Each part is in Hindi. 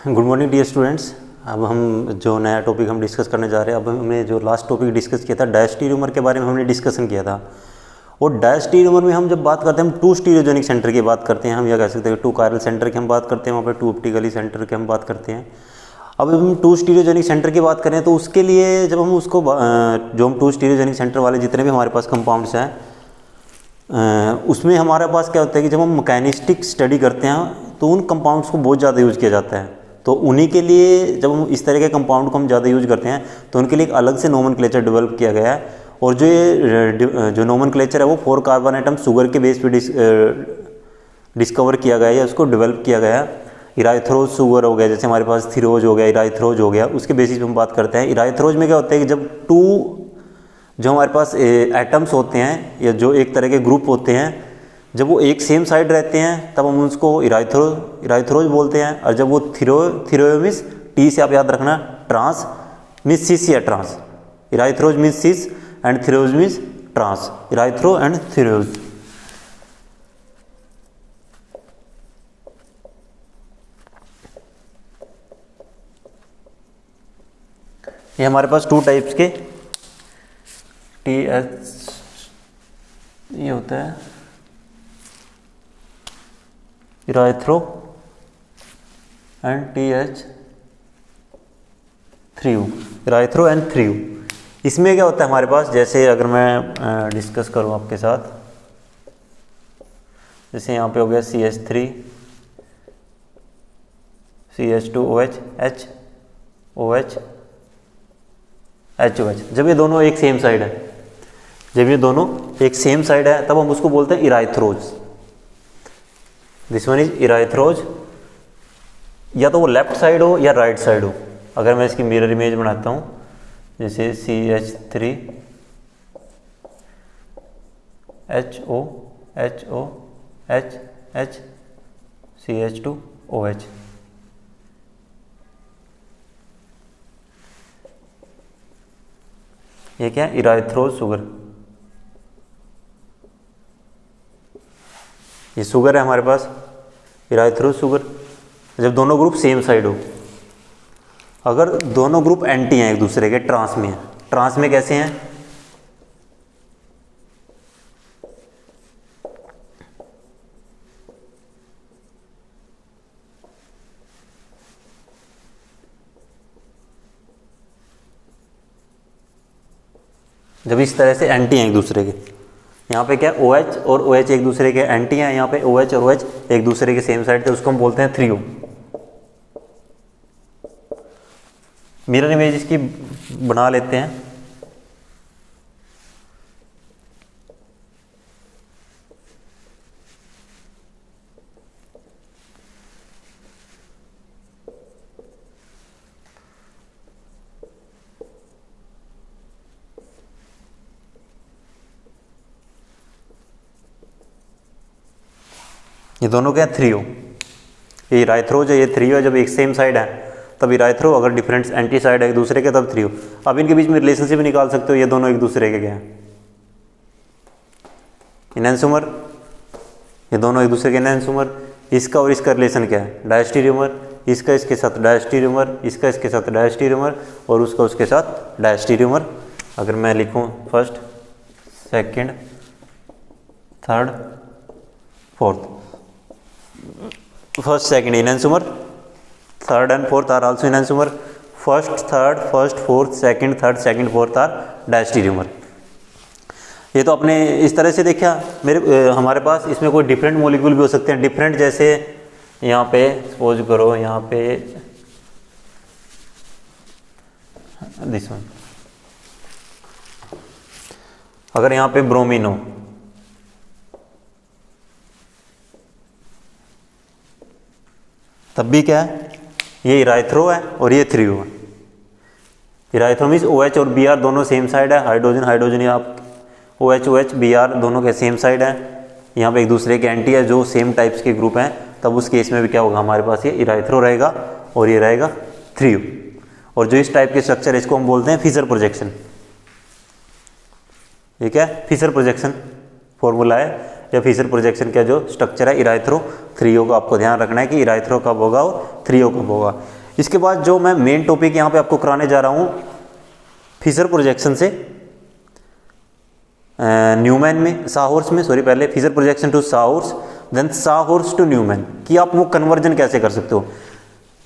Good morning dear students. अब हम जो नया टॉपिक हम डिस्कस करने जा रहे हैं, अब हमने जो लास्ट टॉपिक डिस्कस किया था डैश स्टीरियोमर के बारे में हमने डिस्कशन किया था। और डैश स्टीरियोमर में हम जब बात करते हैं हम टू स्टीरियोजेनिक सेंटर की बात करते हैं, हम यह कह सकते हैं टू कायरल सेंटर की हम बात करते हैं, वहाँ पर टू ऑप्टिकली सेंटर की हम बात करते हैं। अब हम टू स्टीरियोजेनिक सेंटर की बात करें तो उसके लिए जब हम उसको जो हम टू स्टीरियोजेनिक सेंटर वाले जितने भी हमारे पास कंपाउंड्स हैं उसमें हमारे पास क्या होता है कि जब हम मैकेनिस्टिक स्टडी करते हैं तो उन कंपाउंड्स को बहुत ज़्यादा यूज़ किया जाता है। तो उन्हीं के लिए जब हम इस तरह के कंपाउंड को हम ज़्यादा यूज करते हैं तो उनके लिए एक अलग से नोमेनक्लेचर डेवलप किया गया है। और जो ये जो नोमेनक्लेचर है वो 4 कार्बन एटम शुगर के बेस पे डिस्कवर किया गया है या उसको डेवलप किया गया है। इराइथ्रोज शुगर हो गया, जैसे हमारे पास थिरोज हो गया, इराइथ्रोज हो गया, उसके बेसिस पे हम बात करते हैं। इराइथ्रोज में क्या होता है कि जब जो हमारे पास एटम्स होते हैं या जो एक तरह के ग्रुप होते हैं, जब वो एक सेम साइड रहते हैं तब हम उसको इराइथ्रोज बोलते हैं। और जब वो थिरो मीन्स टी से आप याद रखना, ट्रांस मीन्स सिस या trans, erythrose means cis and threose means trans, erythro and threose. ये हमारे पास टू टाइप्स के TH ये होता है इराइथ्रो एंड TH3U, इराइथ्रो एंड 3U। इसमें क्या होता है हमारे पास, जैसे अगर मैं डिस्कस करूं आपके साथ, जैसे यहाँ पे हो गया CH3 CH2OH HOH HOH। जब ये दोनों एक सेम साइड है, जब ये दोनों एक सेम साइड है तब हम उसको बोलते हैं erythrose. This one is erythrose. या तो वो लेफ्ट साइड हो या राइट साइड हो। अगर मैं इसकी मिरर इमेज बनाता हूँ, जैसे CH3 HOH CH2OH, ये क्या है, इराइथ्रोज शुगर। ये शुगर है हमारे पास, इराइथ्रोज शुगर। जब दोनों ग्रुप सेम साइड हो, अगर दोनों ग्रुप एंटी हैं एक दूसरे के, ट्रांस में है। ट्रांस में कैसे हैं, जब इस तरह से एंटी हैं एक दूसरे के, यहाँ पे क्या OH और OH एक दूसरे के एंटी हैं, यहाँ पे OH और OH एक दूसरे के सेम साइड थे, उसको हम बोलते हैं 3U। मिरर इमेज इसकी बना लेते हैं। ये दोनों क्या है 3U। ये इराइथ्रोज है, ये 3U है। जब एक सेम साइड है तब इराइथ्रो, अगर डिफरेंट एंटी साइड है एक दूसरे के तब 3U। अब इनके बीच में रिलेशनशिप निकाल सकते हो, ये दोनों एक दूसरे के क्या है, इनैंसोमर। ये दोनों एक दूसरे के इनैंसोमर। इसका और इसका रिलेशन क्या है, डायस्टीरियोमर। इसका इसके साथ डायस्टीरियोमर, इसका इसके साथ डायस्टीरियोमर, और उसका उसके साथ डायस्टीरियोमर। अगर मैं लिखूँ first second third fourth, first second enantiomer, third and fourth are also enantiomer, first third first fourth second third second fourth are diastereomer. ये तो आपने इस तरह से देखा। हमारे पास इसमें कोई डिफरेंट मॉलिक्यूल भी हो सकते हैं, डिफरेंट। जैसे यहाँ पे सपोज करो, यहाँ पे दिस वन, अगर यहाँ पे ब्रोमीन हो, तब भी क्या है, ये इराइथ्रो है और ये 3U है। इराइथ्रो मीन्स OH और Br दोनों सेम साइड है, हाइड्रोजन हाइड्रोजन, आप OH Br दोनों के सेम साइड है। यहाँ पे एक दूसरे के एंटी है जो सेम टाइप्स के ग्रुप हैं, तब उस केस में भी क्या होगा, हमारे पास ये इराइथ्रो रहेगा और ये रहेगा 3U। और जो इस टाइप के स्ट्रक्चर है इसको हम बोलते हैं फिशर प्रोजेक्शन। ये क्या है, फिशर प्रोजेक्शन फॉर्मूला है या फिशर प्रोजेक्शन का जो स्ट्रक्चर है इराइथ्रो 3U का। आपको ध्यान रखना है कि इराइथ्रो कब होगा और 3O कब होगा। इसके बाद जो मैं मेन टॉपिक यहाँ पे आपको कराने जा रहा हूँ फिशर प्रोजेक्शन से न्यूमैन में, साहॉर्स में, सॉरी, पहले Fischer projection to sawhorse, then sawhorse to Newman, कि आप वो कन्वर्जन कैसे कर सकते हो।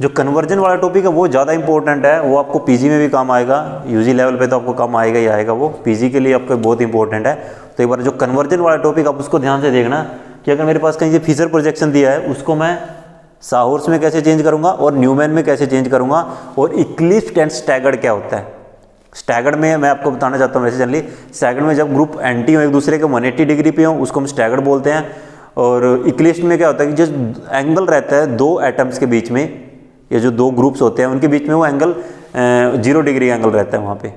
जो कन्वर्जन वाला टॉपिक है वो ज़्यादा इंपॉर्टेंट है, वो आपको पीजी में भी काम आएगा, यूजी लेवल पे तो आपको काम आएगा ही आएगा, वो पीजी के लिए आपको बहुत इंपॉर्टेंट है। तो एक बार जो कन्वर्जन वाला टॉपिक आप उसको ध्यान से देखना कि अगर मेरे पास कहीं से फिशर प्रोजेक्शन दिया है उसको मैं साहॉर्स में कैसे चेंज करूँगा और न्यूमैन में कैसे चेंज करूँगा, और इक्लिप्स्ड एंड स्टैगर्ड क्या होता है। स्टैगर्ड में मैं आपको बताना चाहता हूँ वैसे जनरली, स्टैगर्ड में जब ग्रुप एंटी हो एक दूसरे के 180 डिग्री पे हो उसको हम स्टैगर्ड बोलते हैं। और इक्लिप्स्ड में क्या होता है कि जो एंगल रहता है दो एटम्स के बीच में, ये जो दो ग्रुप्स होते हैं उनके बीच में वो एंगल 0 डिग्री एंगल रहता है वहाँ पे,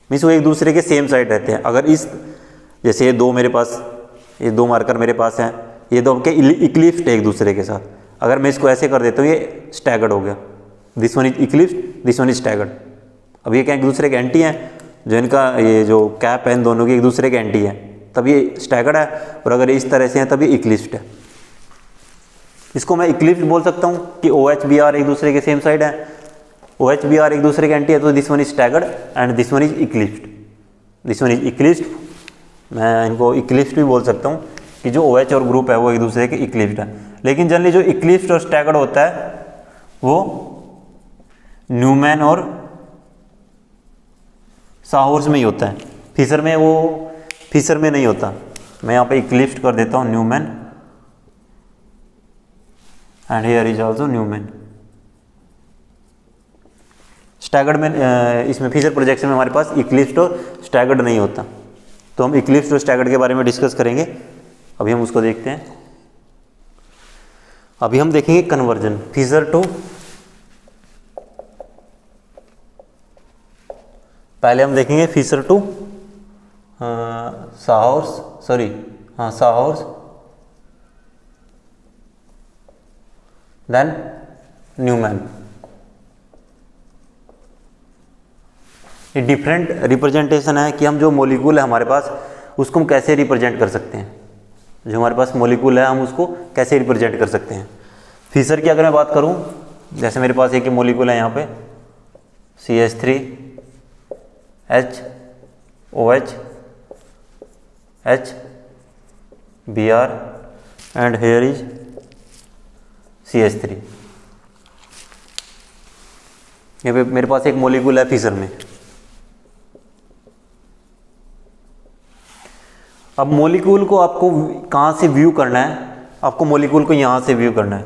मीन्स वो एक दूसरे के सेम साइड रहते हैं। अगर इस जैसे ये दो मेरे पास, ये दो मार्कर मेरे पास हैं, ये दो के इक्लिप्स्ड है एक दूसरे के साथ, अगर मैं इसको ऐसे कर देता हूँ ये स्टैगर्ड हो गया, this one is eclipsed, this one is staggered. अब ये क्या एक दूसरे के एंटी हैं, जो इनका ये जो कैप है इन दोनों की एक दूसरे के एंटी है, तब ये स्टैगर्ड है, और अगर इस तरह से है तब ये इक्लिप्स्ड है। इसको मैं इक्लिप्स्ड बोल सकता हूँ कि OH BR एक दूसरे के सेम साइड है, OH BR एक दूसरे के एंटी है, तो this one is staggered and this one is eclipsed, this one is eclipsed. मैं इनको इक्लिप्स्ड भी बोल सकता हूँ कि जो OH और ग्रुप है वो एक दूसरे के इक्लिप्स्ड है। लेकिन जनरली जो इक्लिप्स्ड और स्टैगर्ड होता है वो न्यूमैन और साहॉर्स में ही होता है, फिशर में वो फिशर में नहीं होता। मैं यहाँ पे इक्लिप्स्ड कर देता हूँ Newman, and here is also Newman. Staggered में इसमें फिशर प्रोजेक्शन में हमारे पास इक्लिप्स्ड और स्टैगर्ड नहीं होता, तो हम इक्लिप्स्ड और स्टैगर्ड के बारे में डिस्कस करेंगे। अभी हम उसको देखते हैं। अभी हम देखेंगे कन्वर्जन फिशर टू, पहले हम देखेंगे फिशर टू साहॉर्स, सॉरी हाँ साहॉर्स, देन न्यूमैन। ये डिफरेंट रिप्रेजेंटेशन है कि हम जो मॉलिक्यूल है हमारे पास उसको हम कैसे रिप्रेजेंट कर सकते हैं, जो हमारे पास मॉलिक्यूल है हम उसको कैसे रिप्रेजेंट कर सकते हैं। फिशर की अगर मैं बात करूं, जैसे मेरे पास एक मॉलिक्यूल है यहाँ पे CH3 H OH H Br and here is CH3। यहाँ पे मेरे पास एक मॉलिक्यूल है फिशर में। अब मॉलिक्यूल को आपको कहाँ से व्यू करना है, आपको मॉलिक्यूल को यहाँ से व्यू करना है,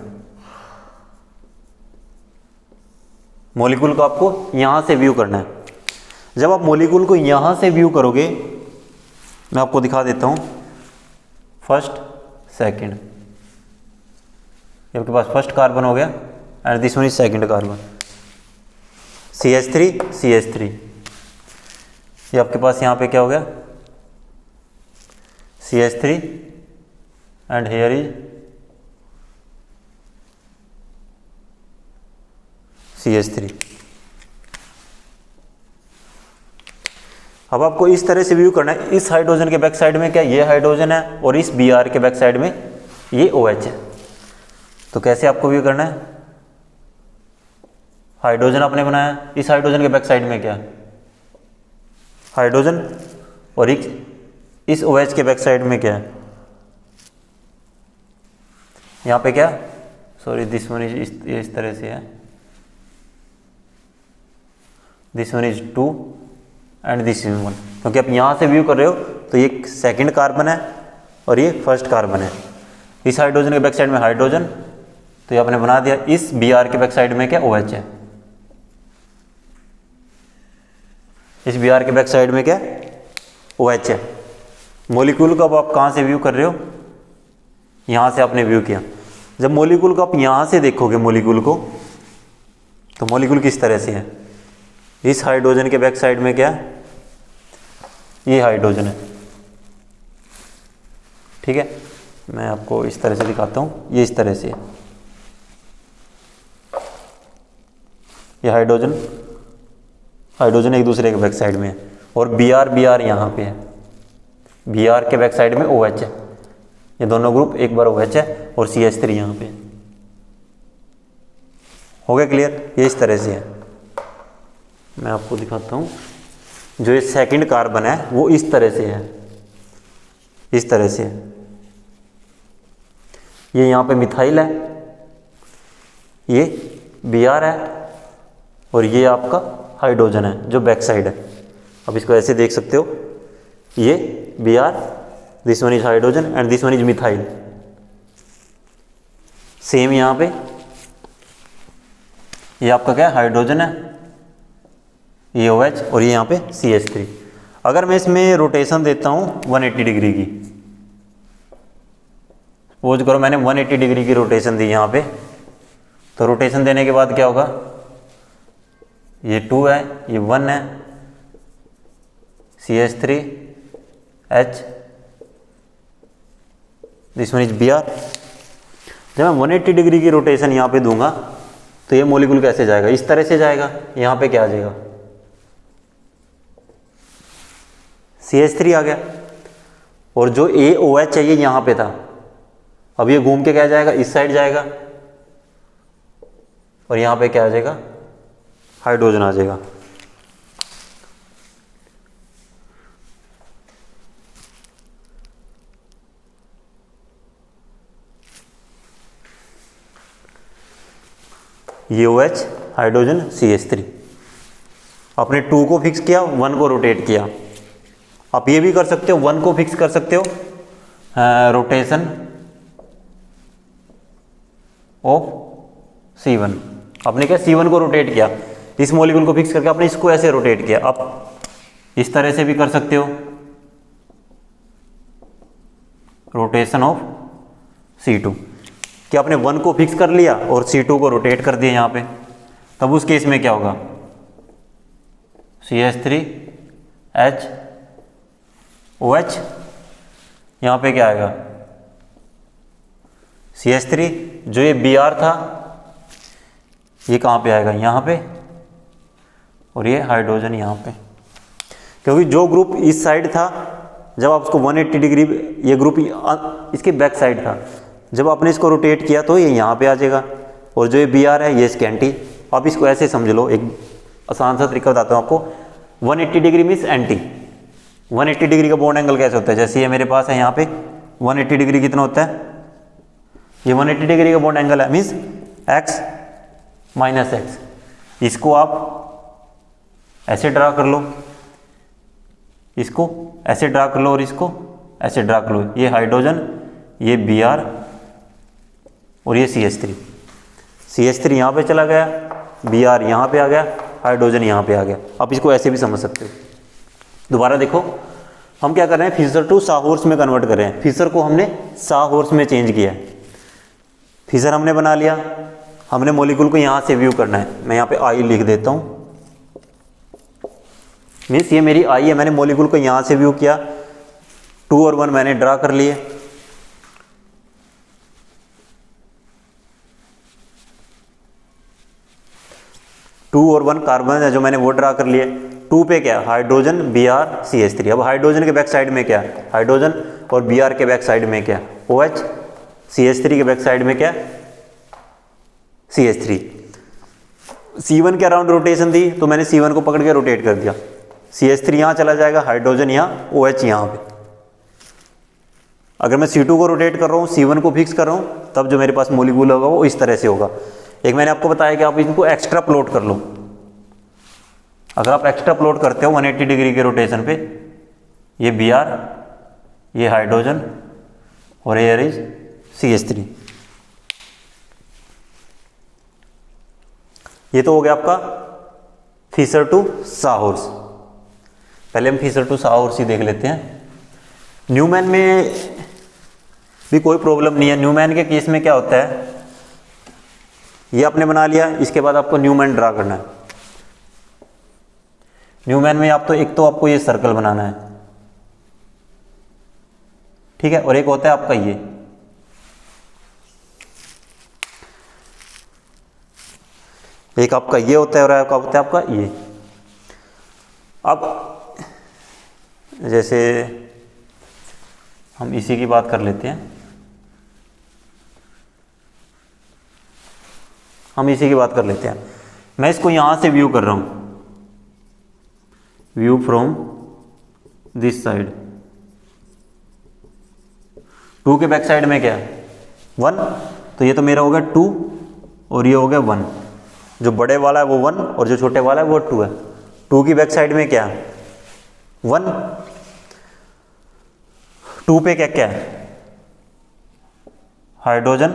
मॉलिक्यूल को आपको यहाँ से व्यू करना है। जब आप मॉलिक्यूल को यहाँ से व्यू करोगे, मैं आपको दिखा देता हूँ, फर्स्ट सेकंड, आपके पास फर्स्ट कार्बन हो गया and this one is second carbon, CH3 CH3। ये आपके पास यहाँ पे क्या हो गया CH3 and here is CH3। अब आपको इस तरह से व्यू करना है, इस हाइड्रोजन के बैक साइड में क्या ये हाइड्रोजन है और इस Br के बैक साइड में ये OH है। तो कैसे आपको व्यू करना है, हाइड्रोजन आपने बनाया, इस हाइड्रोजन के बैक साइड में क्या हाइड्रोजन, और इस OH के बैक साइड में क्या है, यहाँ पे क्या, सॉरी दिस वन इज इस तरह से है, this one is 2 and this is 1, क्योंकि आप यहाँ से व्यू कर रहे हो तो ये सेकंड कार्बन है और ये फर्स्ट कार्बन है। इस हाइड्रोजन के बैक साइड में हाइड्रोजन, तो ये आपने बना दिया, इस Br के बैक साइड में क्या OH है, इस Br के बैक साइड में क्या OH है। मॉलिक्यूल को अब आप कहाँ से व्यू कर रहे हो, यहाँ से आपने व्यू किया। जब मॉलिक्यूल को आप यहाँ से देखोगे मॉलिक्यूल को, तो मॉलिक्यूल किस तरह से है, इस हाइड्रोजन के बैक साइड में क्या है, ये हाइड्रोजन है, ठीक है। मैं आपको इस तरह से दिखाता हूँ, ये इस तरह से है, ये हाइड्रोजन हाइड्रोजन एक दूसरे के बैक साइड में है, और Br यहाँ पे है, Br के बैक साइड में OH है, ये दोनों ग्रुप एक बार OH है, और CH3 यहाँ पे। हो गया क्लियर? ये इस तरह से है, मैं आपको दिखाता हूँ। जो ये सेकंड कार्बन है वो इस तरह से है, इस तरह से है। ये यहाँ पे मिथाइल है, ये Br है, और ये आपका हाइड्रोजन है जो बैक साइड है। अब इसको ऐसे देख सकते हो, ये Br, this one is hydrogen and this one is methyl. Same यहाँ पे ये आपका क्या है, हाइड्रोजन है, ये OH, और ये यहाँ पे CH3। अगर मैं इसमें रोटेशन देता हूँ 180 डिग्री की, सपोज करो मैंने 180 डिग्री की रोटेशन दी यहाँ पे, तो रोटेशन देने के बाद क्या होगा, ये 2 है, ये 1 है, CH3H, this one is Br। जब मैं 180 डिग्री की रोटेशन यहाँ पे दूंगा तो ये मॉलिक्यूल कैसे जाएगा, इस तरह से जाएगा। यहाँ पे क्या आ जाएगा, CH3 आ गया, और जो AOH चाहिए यहाँ पे था, अब ये घूम के क्या जाएगा, इस साइड जाएगा, और यहाँ पे क्या आ जाएगा, हाइड्रोजन आ जाएगा। ये OH, हाइड्रोजन, CH3। आपने 2 को फिक्स किया, 1 को रोटेट किया। आप ये भी कर सकते हो, 1 को फिक्स कर सकते हो, रोटेशन ऑफ C1। आपने क्या, C1 को रोटेट किया, इस मॉलिक्यूल को फिक्स करके आपने इसको ऐसे रोटेट किया। आप इस तरह से भी कर सकते हो, रोटेशन ऑफ C2, कि आपने 1 को फिक्स कर लिया और C2 को रोटेट कर दिया यहाँ पे। तब उस केस में क्या होगा, CH3H OH, यहाँ पे क्या आएगा, CH3, जो ये Br था ये कहाँ पे आएगा, यहाँ पे, और ये हाइड्रोजन यहाँ पे। क्योंकि जो ग्रुप इस साइड था, जब आप उसको 180 डिग्री, ये ग्रुप इसके बैक साइड था, जब आपने इसको रोटेट किया तो ये यहाँ पे आ जाएगा, और जो ये Br है ये इसके एंटी। आप इसको ऐसे समझ लो, एक आसान सा तरीका बताता हूँ आपको। 180 डिग्री मीन्स एंटी। 180 डिग्री का बॉन्ड एंगल कैसे होता है, जैसे ये मेरे पास है यहाँ पे 180 डिग्री कितना होता है, ये 180 डिग्री का बॉन्ड एंगल है, मीन्स x माइनस एक्स। इसको आप ऐसे ड्रा कर लो, इसको ऐसे ड्रा कर लो, और इसको ऐसे ड्रा कर लो। ये हाइड्रोजन, ये Br, और ये CH3। CH3 यहाँ पे चला गया, Br यहाँ पे आ गया, हाइड्रोजन यहाँ पे आ गया। आप इसको ऐसे भी समझ सकते हो। दोबारा देखो, हम क्या कर रहे हैं, फिशर टू साहॉर्स में कन्वर्ट कर रहे हैं। फिशर को हमने साहॉर्स में चेंज किया है। फिशर हमने बना लिया, हमने मॉलिक्यूल को यहाँ से व्यू करना है। मैं यहाँ पे I लिख देता हूँ, मीन्स ये मेरी I है। मैंने मॉलिक्यूल को यहाँ से व्यू किया, 2 और 1 मैंने ड्रा कर लिए। टू और 1 कार्बन है जो मैंने वो ड्रा कर लिए। 2 पे क्या, हाइड्रोजन, Br, CH3। अब हाइड्रोजन के बैक साइड में क्या, हाइड्रोजन, और Br के बैक साइड में क्या, OH, CH3 के बैक साइड में क्या, CH3। C1 के अराउंड रोटेशन दी तो मैंने C1 को पकड़ के रोटेट कर दिया। CH3 यहाँ चला जाएगा, हाइड्रोजन यहाँ, OH यहाँ पे। अगर मैं C2 को रोटेट कर रहा हूँ, C1 को फिक्स कर रहा हूँ, तब जो मेरे पास मॉलिक्यूल होगा वो इस तरह से होगा। एक मैंने आपको बताया कि आप इनको एक्स्ट्रा प्लॉट कर लो। अगर आप एक्स्ट्रा प्लॉट करते हो 180 डिग्री के रोटेशन पे, ये Br, ये हाइड्रोजन, और एयर इज CH3। ये तो हो गया आपका फिशर टू साहॉर्स। पहले हम फिशर टू साहॉर्स ही देख लेते हैं। न्यूमैन में भी कोई प्रॉब्लम नहीं है। न्यूमैन के केस में क्या होता है, ये आपने बना लिया, इसके बाद आपको न्यूमैन ड्रा करना है। न्यूमैन में आप तो एक तो आपको ये सर्कल बनाना है, ठीक है, और एक होता है आपका ये, एक आपका ये होता है और आपका होता है आपका ये। अब जैसे हम इसी की बात कर लेते हैं। हम इसी की बात कर लेते हैं। मैं इसको यहाँ से व्यू कर रहा हूँ, व्यू फ्रॉम दिस साइड। 2 के बैक साइड में क्या है 1, तो ये तो मेरा हो गया 2 और ये हो गया 1। जो बड़े वाला है वो 1 और जो छोटे वाला है वो 2 है। 2 की बैक साइड में क्या है 1, 2 पे क्या क्या है हाइड्रोजन,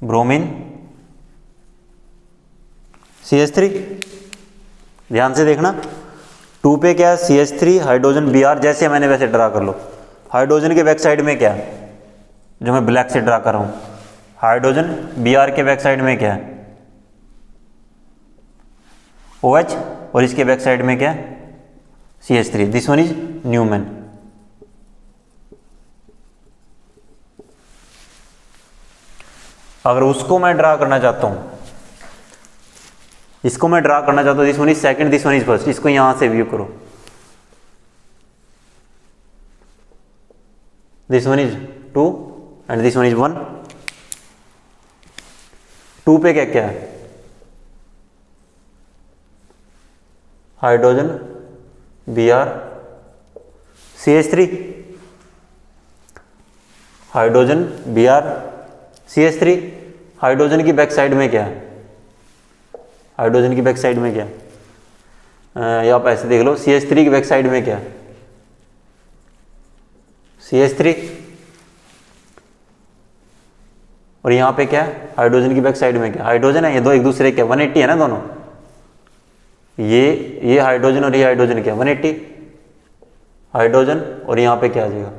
ब्रोमीन, CH3। ध्यान से देखना, 2 पे क्या है CH3, हाइड्रोजन, Br, जैसे मैंने वैसे ड्रा कर लो। हाइड्रोजन के बैक साइड में क्या है, जो मैं ब्लैक से ड्रा कर रहा हूं, हाइड्रोजन। Br के बैक साइड में क्या है OH, और इसके बैक साइड में क्या है CH3। This one is Newman. अगर उसको मैं ड्रा करना चाहता हूं, इसको मैं ड्रा करना चाहता हूं, this one is second, this one is first, इसको यहां से व्यू करो। This one is 2 and this one is 1। 2 पे क्या क्या है hydrogen, Br, CH3, hydrogen, Br, CH3। Hydrogen की बैक साइड में क्या है, हाइड्रोजन की बैक साइड में क्या है, या आप ऐसे देख लो, CH3 की बैक साइड में क्या है CH3, और यहाँ पे क्या है हाइड्रोजन की बैक साइड में क्या, हाइड्रोजन है। ये दो एक दूसरे के 180 है ना दोनों, ये हाइड्रोजन और ये हाइड्रोजन क्या 180 हाइड्रोजन, और यहाँ पे क्या आ जाएगा,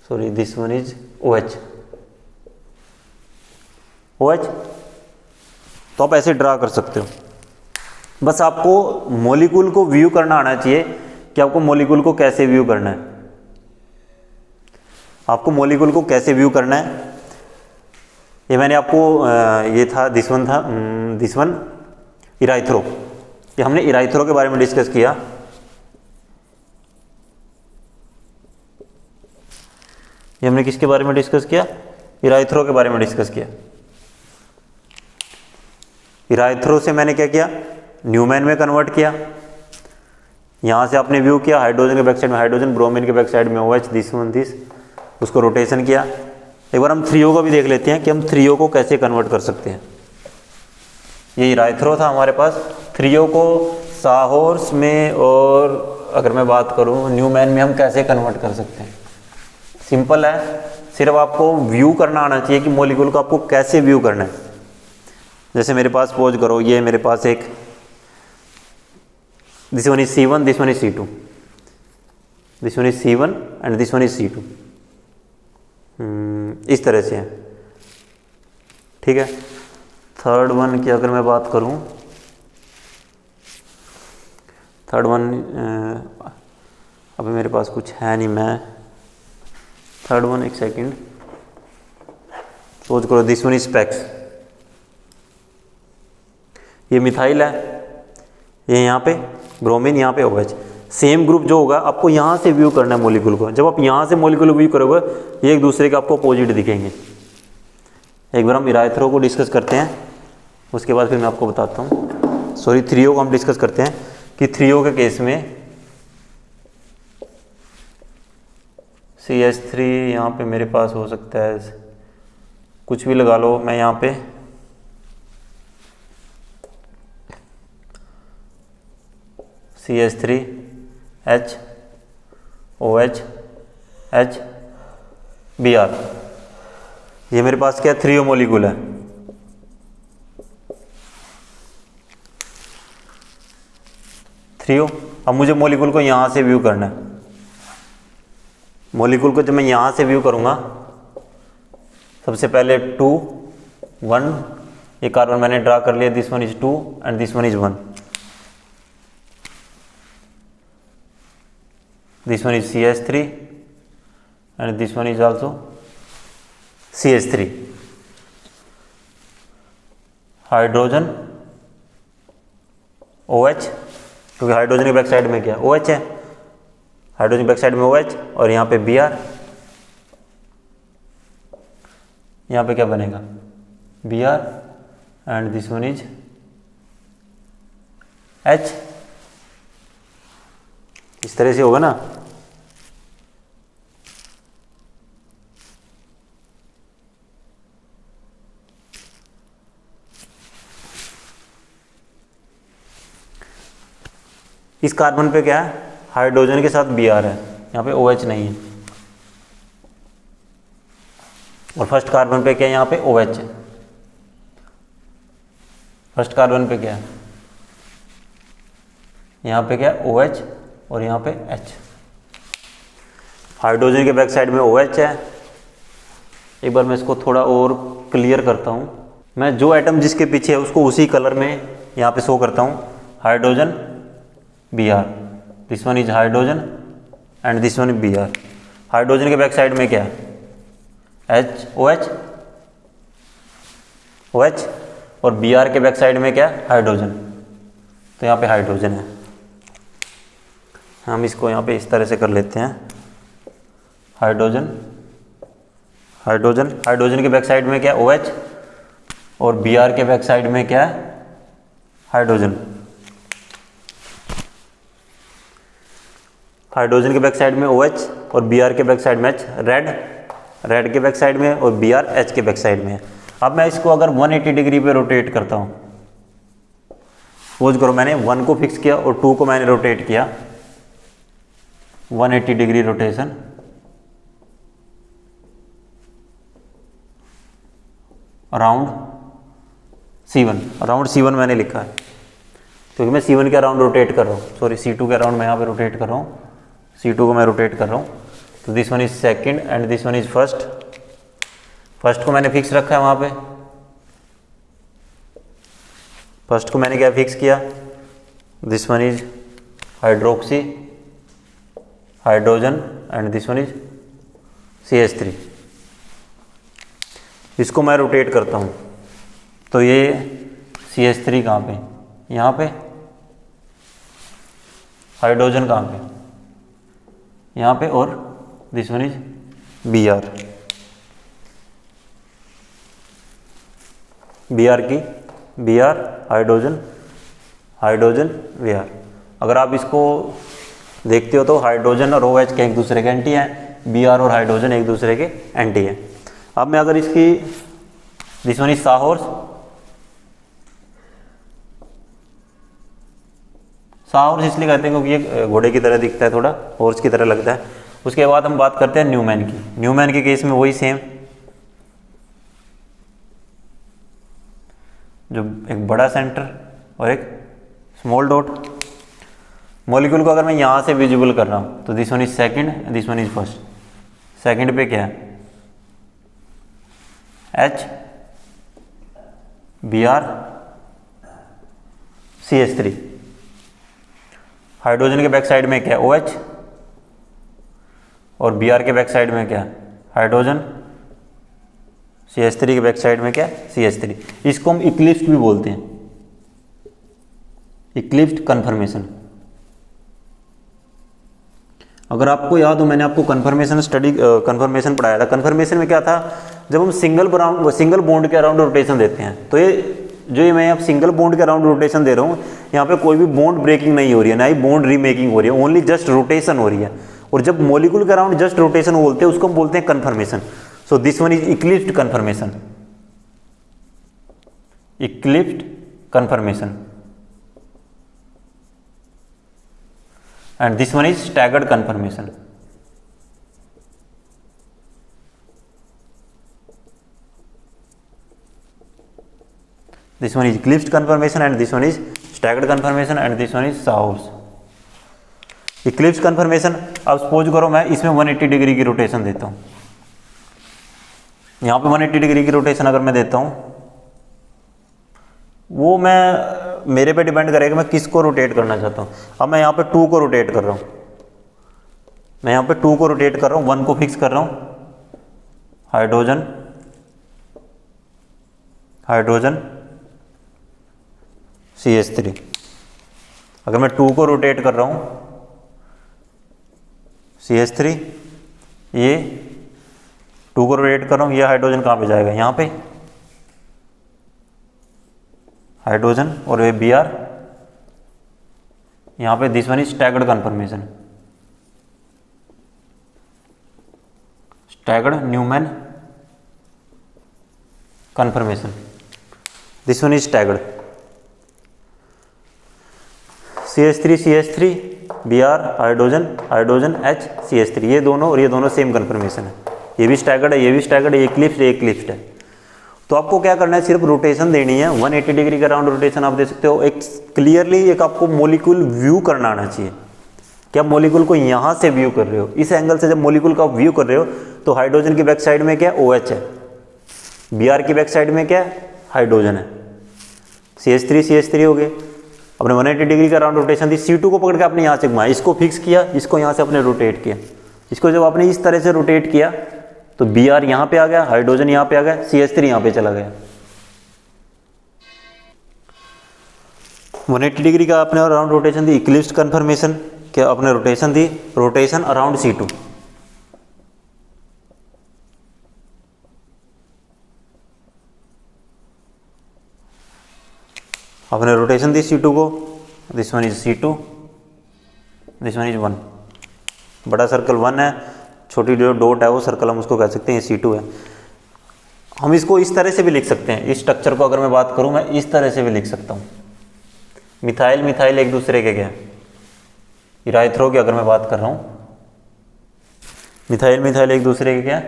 sorry this one is OH। OH तो आप ऐसे ड्रा कर सकते हो। बस आपको मॉलिक्यूल को व्यू करना आना चाहिए कि आपको मॉलिक्यूल को कैसे व्यू करना है, आपको मॉलिक्यूल को कैसे व्यू करना है। ये मैंने आपको ये था दिस वन इराइथ्रो, ये हमने इराइथ्रो के बारे में डिस्कस किया। ये हमने किसके बारे में डिस्कस किया, इराइथ्रो के बारे में डिस्कस किया। इराइथ्रो से मैंने क्या किया, न्यूमैन में कन्वर्ट किया। यहाँ से आपने व्यू किया, हाइड्रोजन के बैक साइड में हाइड्रोजन, ब्रोमीन के बैक साइड में OH, दिस, उसको रोटेशन किया। एक बार हम 3O को भी देख लेते हैं कि हम 3O को कैसे कन्वर्ट कर सकते हैं। ये इराइथ्रो था हमारे पास। 3O को साहोर्स में, और अगर मैं बात करूँ न्यूमैन में, हम कैसे कन्वर्ट कर सकते हैं। सिंपल है, सिर्फ आपको व्यू करना आना चाहिए कि मॉलिक्यूल को आपको कैसे व्यू करना है। जैसे मेरे पास पोज करो, ये मेरे पास एक this one is C1, this one is C2, this one is C1 and this one is C2, इस तरह से है, ठीक है। थर्ड वन की अगर मैं बात करूं, थर्ड वन अभी मेरे पास कुछ है नहीं, मैं थर्ड वन एक सेकंड सोच करो, दिस वन इज स्पेक्स, ये मिथाइल है, ये यहाँ पे ब्रोमीन, यहाँ पे OH। सेम ग्रुप जो होगा आपको यहाँ से व्यू करना है मॉलिक्यूल को। जब आप यहाँ से मॉलिक्यूल व्यू करोगे, ये एक दूसरे के आपको अपोजिट दिखेंगे। एक बार हम इराइथ्रो को डिस्कस करते हैं, उसके बाद फिर मैं आपको बताता हूँ। सॉरी 3O को हम डिस्कस करते हैं कि 3O के केस में CH3 यहाँ पे मेरे पास हो सकता है, कुछ भी लगा लो, मैं यहाँ पे CH3 H OH H Br, ये मेरे पास क्या 3O मॉलिक्यूल है। अब मुझे मॉलिक्यूल को यहाँ से व्यू करना है। मॉलिक्यूल को जब मैं यहाँ से व्यू करूँगा, सबसे पहले 2 1, ये कार्बन मैंने ड्रा कर लिया, this one is 2 and this one is 1, this one is CH3 and this one is also CH3। Hydrogen OH, क्योंकि हाइड्रोजन के बैक साइड में क्या OH है, हाइड्रोजन बैक साइड में OH, और यहाँ पे Br, यहाँ पे क्या बनेगा Br and this one is H। इस तरह से होगा ना। इस कार्बन पे क्या है, हाइड्रोजन के साथ Br है, यहाँ पे OH नहीं है। और फर्स्ट कार्बन पे क्या है, यहाँ पे OH है। फर्स्ट कार्बन पे क्या है, यहाँ पे क्या है OH और यहाँ पे H। हाइड्रोजन के बैक साइड में OH है। एक बार मैं इसको थोड़ा और क्लियर करता हूँ। मैं जो एटम जिसके पीछे है उसको उसी कलर में यहाँ पे शो करता हूँ। Hydrogen Br, this one is hydrogen and this one is Br। Hydrogen के बैक साइड में क्या है, OH और Br के बैक साइड में क्या है, हाइड्रोजन। तो यहाँ पे हाइड्रोजन है। हम इसको यहाँ पे इस तरह से कर लेते हैं। हाइड्रोजन के बैक साइड में क्या है, OH और Br के बैक साइड में क्या है, हाइड्रोजन। हाइड्रोजन के बैक साइड में OH और Br के बैक साइड में H। रेड के बैक साइड में और Br H के बैक साइड में है। अब मैं इसको अगर 180 डिग्री पे रोटेट करता हूँ, सपोज करो मैंने 1 को फिक्स किया और 2 को मैंने रोटेट किया, 180 डिग्री रोटेशन। अराउंड C1 मैंने लिखा है क्योंकि मैं C1 के अराउंड रोटेट कर रहा हूँ, सॉरी C2 के अराउंड मैं यहाँ पे रोटेट कर रहा हूँ। C2 को मैं रोटेट कर रहा हूँ। तो this one is second and this one is first. First को मैंने फिक्स रखा है वहाँ पे। फर्स्ट को मैंने क्या फिक्स किया, this one is hydroxy hydrogen and this one is CH3। इसको मैं रोटेट करता हूँ तो ये CH3 कहाँ पे, यहाँ पे। हाइड्रोजन कहाँ पे, यहाँ पे। और this one is Br। Br hydrogen Br। अगर आप इसको देखते हो तो हाइड्रोजन और OH के एक दूसरे के एंटी हैं, Br और हाइड्रोजन एक दूसरे के एंटी हैं। अब मैं अगर इसकी दिस वन इज साहॉर्स इसलिए कहते हैं क्योंकि ये घोड़े की तरह दिखता है, थोड़ा हॉर्स की तरह लगता है। उसके बाद हम बात करते हैं न्यूमैन की। न्यूमैन के केस में वही सेम, जो एक बड़ा सेंटर और एक स्मॉल डॉट। मॉलिक्यूल को अगर मैं यहाँ से विजिबल कर रहा हूँ तो this one is second, this one is first. Second पे क्या है, H Br CH3। हाइड्रोजन के बैक साइड में क्या है, OH और Br के बैक साइड में क्या है, हाइड्रोजन। CH3 के बैक साइड में क्या है, CH3। इसको हम इक्लिप्स्ड भी बोलते हैं, इक्लिप्स्ड कन्फर्मेशन। अगर आपको याद हो, मैंने आपको कन्फर्मेशन पढ़ाया था। कन्फर्मेशन में क्या था, जब हम सिंगल बॉन्ड के अराउंड रोटेशन देते हैं, तो ये जो मैं अब सिंगल बॉन्ड के अराउंड रोटेशन दे रहा हूँ, यहाँ पे कोई भी बॉन्ड ब्रेकिंग नहीं हो रही है, ना ही बॉन्ड रीमेकिंग हो रही है, ओनली जस्ट रोटेशन हो रही है। और जब मॉलिक्यूल के अराउंड जस्ट रोटेशन बोलते हैं उसको हम बोलते हैं conformation. So this one is eclipsed conformation, eclipsed conformation. And this one is staggered conformation. This one is eclipsed confirmation and this one is staggered confirmation and this one is Saur's। Eclipsed confirmation, अब सपोज करो मैं इसमें 180 डिग्री की रोटेशन देता हूँ, यहाँ पे 180 डिग्री की रोटेशन अगर मैं देता हूँ, वो मैं मेरे पे डिपेंड करेगा मैं किसको रोटेट करना चाहता हूँ। अब मैं यहाँ पे 2 को रोटेट कर रहा हूँ, मैं यहाँ पे 2 को रोटेट कर रहा हूँ, 1 को फिक्स कर रहा हूँ, हाइड्रोजन CH3। अगर मैं 2 को रोटेट कर रहा हूँ, CH3, ये 2 को रोटेट कर रहा हूँ, ये हाइड्रोजन कहाँ पे जाएगा, यहाँ पे। हाइड्रोजन, और ये Br, यहाँ पे this one is staggered conformation, staggered Newman conformation, this one is staggered. CH3 Br, hydrogen hydrogen H CH3, ये दोनों और ये दोनों सेम कन्फर्मेशन है, ये भी स्टैगर्ड है, ये भी स्टैगर्ड है, ये क्लिप्स्ड है, ये क्लिप्स्ड है। तो आपको क्या करना है, सिर्फ रोटेशन देनी है, 180 डिग्री का राउंड रोटेशन आप दे सकते हो। एक क्लियरली एक आपको मॉलिक्यूल व्यू करना आना चाहिए कि आप मॉलिक्यूल को यहाँ से व्यू कर रहे हो, इस एंगल से जब मॉलिक्यूल का व्यू कर रहे हो तो हाइड्रोजन की बैक साइड में क्या है, OH है, Br की बैक साइड में क्या है, हाइड्रोजन है, CH3 हो गए। अपने 180 डिग्री का राउंड रोटेशन दी, C2 को पकड़ के आपने यहाँ से घुमाया, इसको फिक्स किया, इसको यहाँ से आपने रोटेट किया, इसको जब आपने इस तरह से रोटेट किया तो Br यहाँ पे आ गया, हाइड्रोजन यहाँ पे आ गया, CH3 यहाँ पे चला गया। 180 डिग्री का आपने राउंड रोटेशन दी, इक्लिप्स्ड कन्फर्मेशन क्या आपने रोटेशन दी, रोटेशन अराउंड C2। आपने रोटेशन दी C2 को, this one is C2, this one is 1, बड़ा सर्कल 1 है, छोटी जो डॉट है वो सर्कल हम उसको कह सकते हैं C2 है। हम इसको इस तरह से भी लिख सकते हैं, इस स्ट्रक्चर को अगर मैं बात करूं मैं इस तरह से भी लिख सकता हूं, मिथाइल मिथाइल एक दूसरे के क्या, इराइथ्रो की अगर मैं बात कर रहा हूं, मिथाइल मिथाइल एक दूसरे के क्या,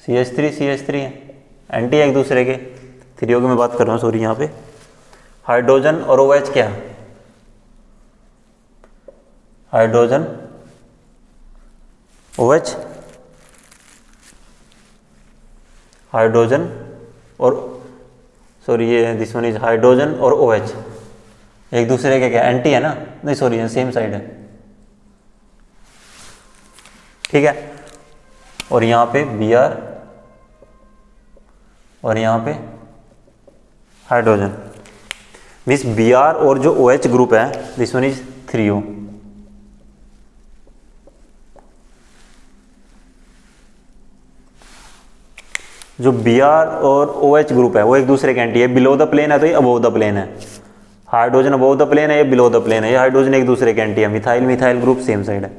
CH3 है, एंटी एक दूसरे के, थ्रियो की मैं बात कर रहा हूँ, सॉरी यहाँ पे हाइड्रोजन और OH क्या, हाइड्रोजन OH, हाइड्रोजन और सॉरी ये दिस वन इज हाइड्रोजन और OH एक दूसरे के क्या, एंटी है ना, नहीं सॉरी सेम साइड है, ठीक है। और यहाँ पे Br और यहाँ पे हाइड्रोजन, मीन्स Br और जो OH ग्रुप है दिस वन इज 3O। जो Br और OH ग्रुप है वो एक दूसरे के एंटी है, बिलो द प्लेन है तो ये अबोव द प्लेन है, हाइड्रोजन अबोव द प्लेन है, ये बिलो द प्लेन है, ये हाइड्रोजन एक दूसरे के एंटी है, methyl methyl group same side है,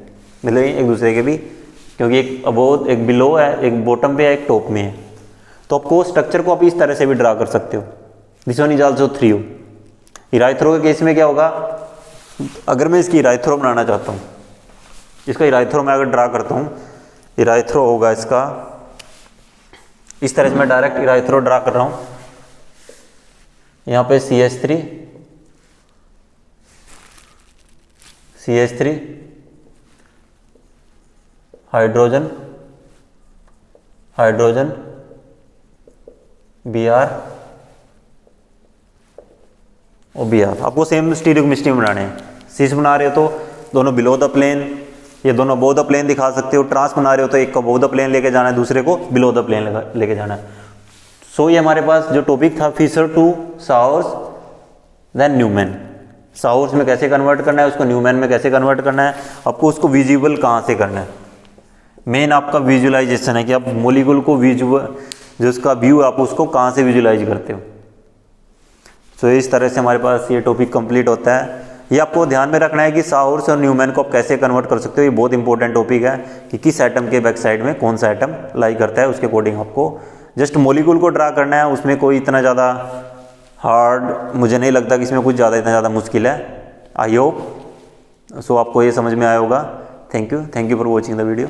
मतलब एक दूसरे के भी, क्योंकि एक अबोव एक बिलो है, एक बॉटम पे है, एक टॉप में है। तो आपको स्ट्रक्चर को आप इस तरह से भी ड्रा कर सकते हो, this one is also 3O। इराइथ्रो के केस में क्या होगा, अगर मैं इसकी इराइथ्रो बनाना चाहता हूँ, इसका इराइथ्रो मैं अगर ड्रा करता हूँ, इराइथ्रो होगा इसका इस तरह से, मैं डायरेक्ट इराइथ्रो ड्रा कर रहा हूँ, यहाँ पे CH3 हाइड्रोजन हाइड्रोजन Br और Br, आपको सेम स्टीरियोकेमिस्ट्री में बनाने हैं। सिस बना रहे हो तो दोनों बिलो द प्लेन, ये दोनों अबोव द प्लेन दिखा सकते हो, ट्रांस बना रहे हो तो एक को अबोव द प्लेन लेके जाना है, दूसरे को बिलो द प्लेन लेके जाना है। सो ये हमारे पास जो टॉपिक था फिशर टू साउर्स देन न्यूमैन, साउर्स में कैसे कन्वर्ट करना है, उसको न्यूमैन में कैसे कन्वर्ट करना है, आपको उसको विजिबल कहाँ से करना है, मेन आपका विजुअलाइजेशन है कि आप मॉलिक्यूल को विजुअल जो उसका व्यू आप उसको कहाँ से विजुलाइज करते हो। सो इस तरह से हमारे पास ये टॉपिक कंप्लीट होता है। ये आपको ध्यान में रखना है कि साउर्स और न्यूमैन को आप कैसे कन्वर्ट कर सकते हो, ये बहुत इंपॉर्टेंट टॉपिक है कि किस एटम के बैक साइड में कौन सा एटम लाई करता है, उसके अकॉर्डिंग आपको जस्ट मॉलिक्यूल को ड्रा करना है। उसमें कोई इतना ज़्यादा हार्ड मुझे नहीं लगता कि इसमें कुछ ज़्यादा इतना ज़्यादा मुश्किल है। आई होप सो आपको ये समझ में आया होगा। Thank you for watching the video.